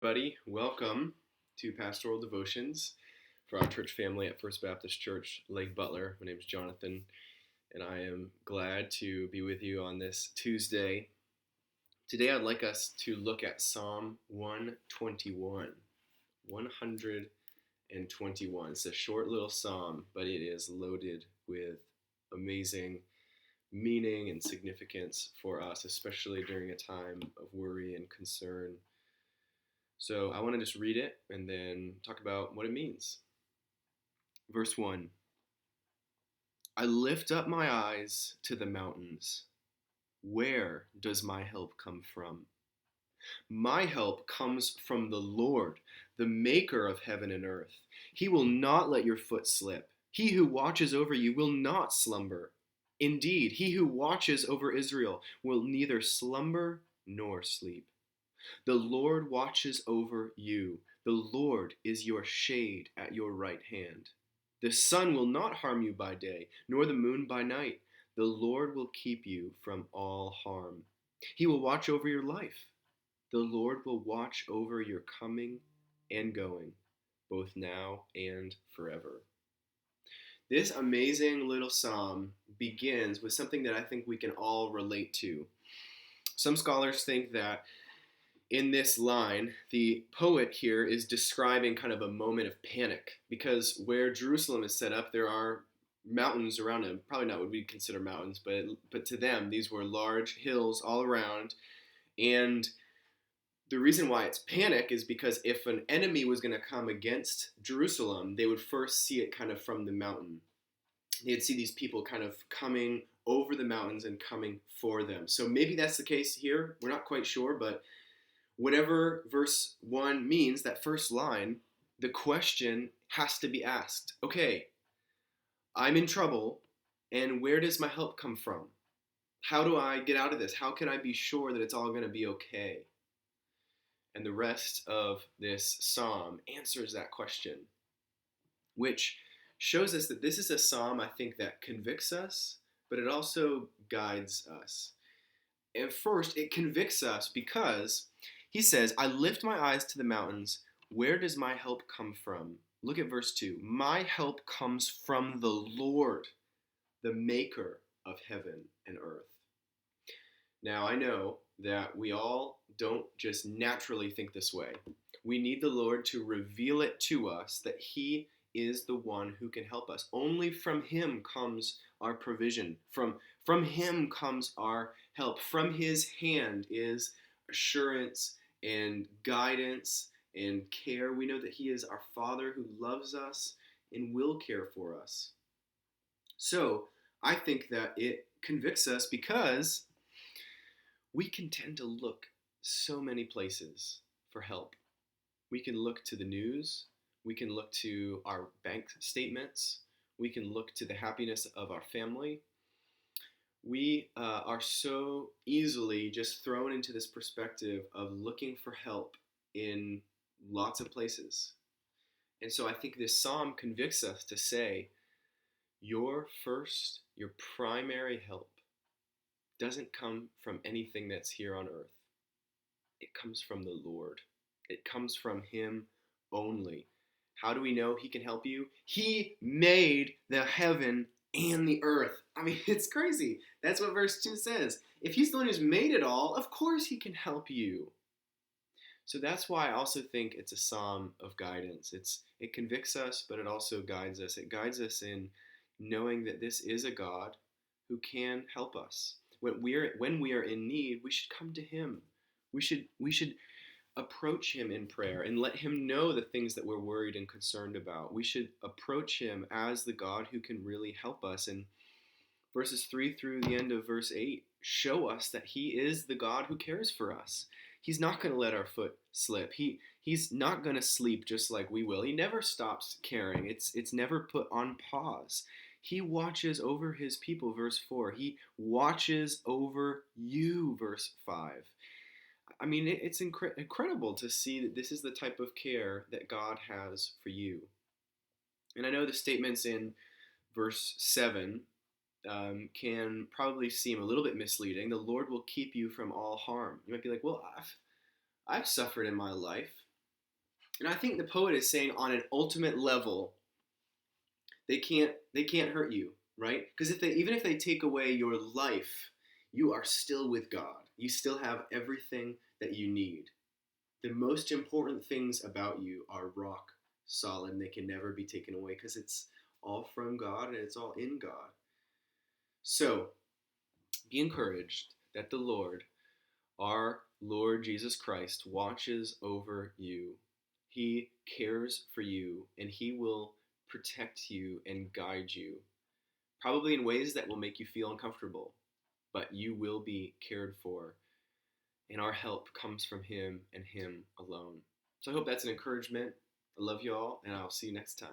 everybody. Welcome to Pastoral Devotions for our church family at First Baptist Church, Lake Butler. My name is Jonathan, and I am glad to be with you on this Tuesday. Today, I'd like us to look at Psalm 121. 121. It's a short little psalm, but it is loaded with amazing meaning and significance for us, especially during a time of worry and concern. So I want to just read it and then talk about what it means. Verse 1. I lift up my eyes to the mountains. Where does my help come from? My help comes from the Lord, the maker of heaven and earth. He will not let your foot slip. He who watches over you will not slumber. Indeed, he who watches over Israel will neither slumber nor sleep. The Lord watches over you. The Lord is your shade at your right hand. The sun will not harm you by day, nor the moon by night. The Lord will keep you from all harm. He will watch over your life. The Lord will watch over your coming and going, both now and forever. This amazing little psalm begins with something that I think we can all relate to. Some scholars think that in this line, the poet here is describing kind of a moment of panic because where Jerusalem is set up, there are mountains around it. Probably not what we'd consider mountains, but to them, these were large hills all around. And the reason why it's panic is because if an enemy was going to come against Jerusalem, they would first see it kind of from the mountain. They'd see these people kind of coming over the mountains and coming for them. So maybe that's the case here. We're not quite sure, but whatever verse 1 means, that first line, the question has to be asked. Okay, I'm in trouble, and where does my help come from? How do I get out of this? How can I be sure that it's all going to be okay? And the rest of this psalm answers that question, which shows us that this is a psalm, I think, that convicts us, but it also guides us. And first, it convicts us because he says, I lift my eyes to the mountains. Where does my help come from? Look at verse 2. My help comes from the Lord, the maker of heaven and earth. Now, I know that we all don't just naturally think this way. We need the Lord to reveal it to us that he is the one who can help us. Only from him comes our provision. From him comes our help. From his hand is assurance and guidance and care. We know that he is our Father who loves us and will care for us. So I think that it convicts us because we can tend to look so many places for help. We can look to the news. We can look to our bank statements. We can look to the happiness of our family. We are so easily just thrown into this perspective of looking for help in lots of places. And so I think this psalm convicts us to say, your primary help doesn't come from anything that's here on earth. It comes from the Lord. It comes from him only. How do we know he can help you? He made the heaven and the earth. I mean, it's crazy. That's what verse 2 says. If he's the one who's made it all, of course he can help you. So that's why I also think it's a psalm of guidance. It convicts us, but it also guides us. It guides us in knowing that this is a God who can help us. When we are in need, we should come to him. We should approach him in prayer and let him know the things that we're worried and concerned about. We should approach him as the God who can really help us. And verses 3 through the end of verse 8 show us that he is the God who cares for us. He's not going to let our foot slip. He's not going to sleep just like we will. He never stops caring. It's never put on pause. He watches over his people, verse 4. He watches over you, verse 5. I mean, it's incredible to see that this is the type of care that God has for you. And I know the statements in verse 7 can probably seem a little bit misleading. The Lord will keep you from all harm. You might be like, well, I've suffered in my life. And I think the poet is saying on an ultimate level, they can't hurt you, right? Because even if they take away your life, you are still with God. You still have everything that you need. The most important things about you are rock solid, and they can never be taken away because it's all from God and it's all in God. So be encouraged that the Lord, our Lord Jesus Christ, watches over you. He cares for you, and He will protect you and guide you, probably in ways that will make you feel uncomfortable, but you will be cared for, and our help comes from Him and Him alone. So I hope that's an encouragement. I love you all, and I'll see you next time.